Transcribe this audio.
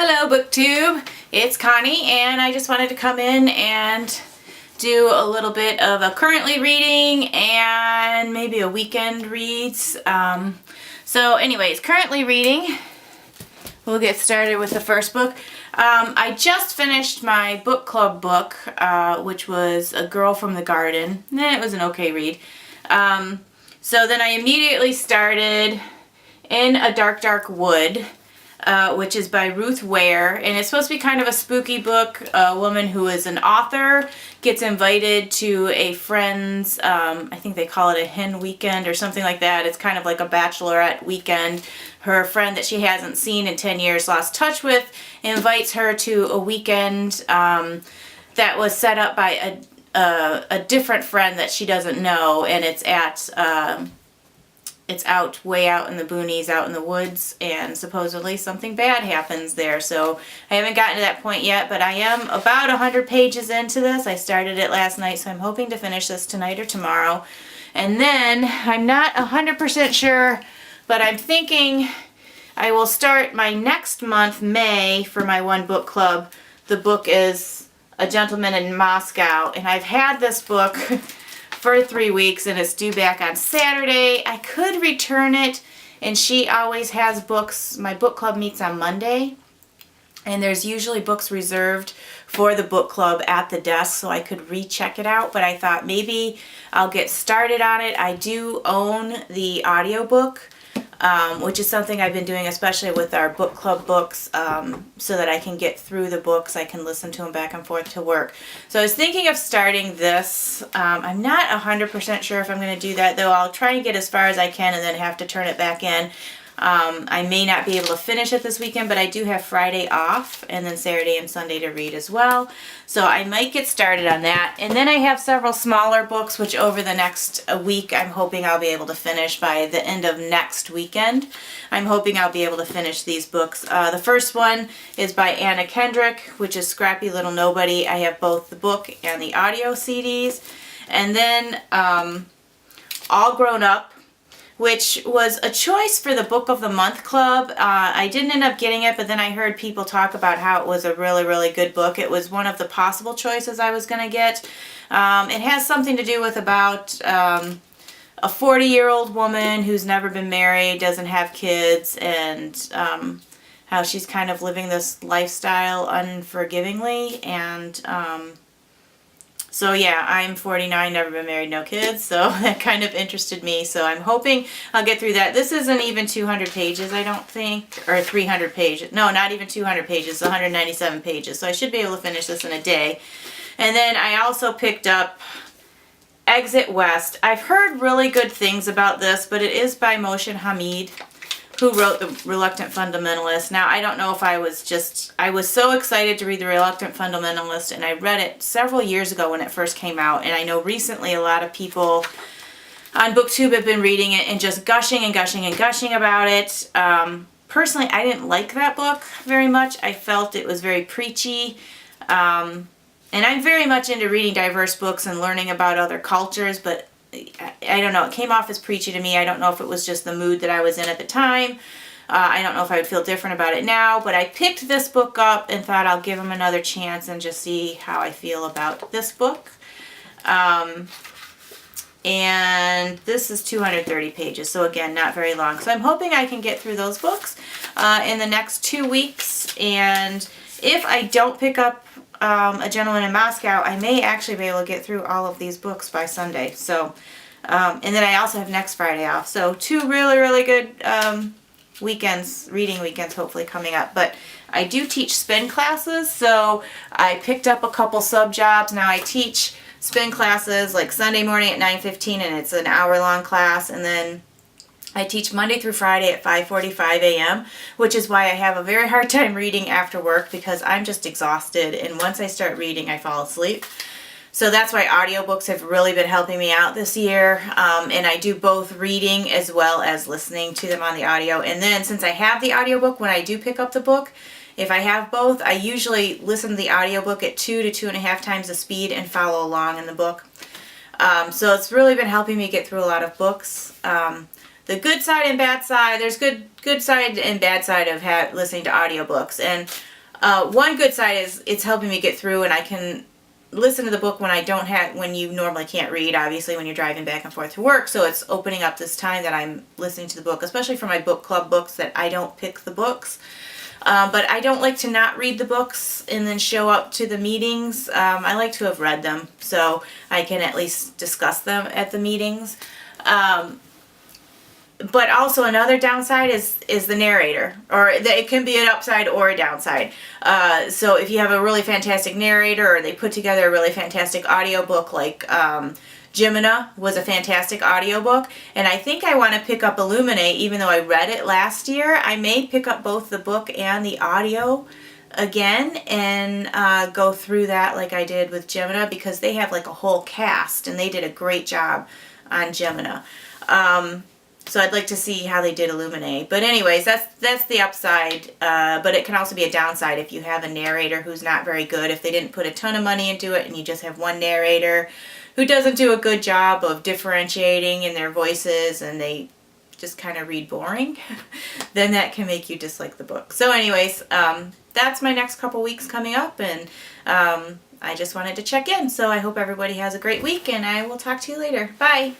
Hello BookTube, it's Connie and I just wanted to come in and do a little bit of a currently reading and maybe a weekend reads. So anyways, currently reading, we'll get started with the first book. I just finished my book club book, which was A Girl from the Garden. It was an okay read. So then I immediately started In a Dark, Dark Wood, which is by Ruth Ware, and it's supposed to be kind of a spooky book. A woman who is an author gets invited to a friend's, I think they call it a hen weekend or something like that. It's kind of like a bachelorette weekend. Her friend that she hasn't seen in 10 years, lost touch with, invites her to a weekend that was set up by a different friend that she doesn't know, and it's at it's out way out in the boonies, out in the woods, and supposedly something bad happens there. So I haven't gotten to that point yet, but I am about 100 pages into this. I started it last night, so I'm hoping to finish this tonight or tomorrow. And then I'm not 100% sure, but I'm thinking I will start my next month, May, for my one book club. The book is A Gentleman in Moscow, and I've had this book for 3 weeks and it's due back on Saturday. I could return it, and she always has books. My book club meets on Monday, and there's usually books reserved for the book club at the desk, so I could recheck it out, but I thought maybe I'll get started on it. I do own the audiobook, which is something I've been doing, especially with our book club books, so that I can get through the books. I can listen to them back and forth to work. So I was thinking of starting this. I'm not 100% sure if I'm going to do that, though. I'll try and get as far as I can and then have to turn it back in. I may not be able to finish it this weekend, but I do have Friday off and then Saturday and Sunday to read as well. So I might get started on that. And then I have several smaller books, which over the next week I'm hoping I'll be able to finish by the end of next weekend. I'm hoping I'll be able to finish these books. The first one is by Anna Kendrick, which is Scrappy Little Nobody. I have both the book and the audio CDs. And then All Grown Up, which was a choice for the Book of the Month Club. I didn't end up getting it, but then I heard people talk about how it was a really, really good book. It was one of the possible choices I was going to get. It has something to do with about a 40-year-old woman who's never been married, doesn't have kids, and how she's kind of living this lifestyle unforgivingly. And so yeah, I'm 49, never been married, no kids, so that kind of interested me. So I'm hoping I'll get through that. This isn't even 200 pages, I don't think, or 300 pages. No, not even 200 pages, 197 pages. So I should be able to finish this in a day. And then I also picked up Exit West. I've heard really good things about this, but it is by Mohsin Hamid, who wrote The Reluctant Fundamentalist. Now, I don't know if I was so excited to read The Reluctant Fundamentalist, and I read it several years ago when it first came out, and I know recently a lot of people on BookTube have been reading it and just gushing and gushing and gushing about it. Personally, I didn't like that book very much. I felt it was very preachy, and I'm very much into reading diverse books and learning about other cultures, but I don't know, it came off as preachy to me. I don't know if it was just the mood that I was in at the time. I don't know if I would feel different about it now, but I picked this book up and thought I'll give him another chance and just see how I feel about this book. And this is 230 pages, so again, not very long. So I'm hoping I can get through those books in the next 2 weeks, and if I don't pick up A Gentleman in Moscow, I may actually be able to get through all of these books by Sunday. So, and then I also have next Friday off. So 2 really, really good weekends, reading weekends hopefully coming up. But I do teach spin classes, so I picked up a couple sub jobs. Now I teach spin classes like Sunday morning at 9:15, and it's an hour-long class, and then I teach Monday through Friday at 5:45 a.m., which is why I have a very hard time reading after work, because I'm just exhausted, and once I start reading, I fall asleep. So that's why audiobooks have really been helping me out this year, and I do both reading as well as listening to them on the audio. And then since I have the audiobook, when I do pick up the book, if I have both, I usually listen to the audiobook at 2 to 2.5 times the speed and follow along in the book. So it's really been helping me get through a lot of books. the good side and bad side. There's good side and bad side of listening to audiobooks. And one good side is it's helping me get through, and I can listen to the book when you normally can't read, obviously, when you're driving back and forth to work. So it's opening up this time that I'm listening to the book, especially for my book club books that I don't pick the books. But I don't like to not read the books and then show up to the meetings. I like to have read them so I can at least discuss them at the meetings. But also another downside is the narrator, or it can be an upside or a downside. So if you have a really fantastic narrator, or they put together a really fantastic audiobook, like Jimina was a fantastic audiobook, and I think I want to pick up Illuminate, even though I read it last year. I may pick up both the book and the audio again and go through that like I did with Jimina, because they have like a whole cast, and they did a great job on Jimina. So I'd like to see how they did Illuminate. But anyways, that's the upside. But it can also be a downside if you have a narrator who's not very good. If they didn't put a ton of money into it and you just have one narrator who doesn't do a good job of differentiating in their voices and they just kind of read boring, then that can make you dislike the book. So anyways, that's my next couple weeks coming up, and I just wanted to check in. So I hope everybody has a great week, and I will talk to you later. Bye!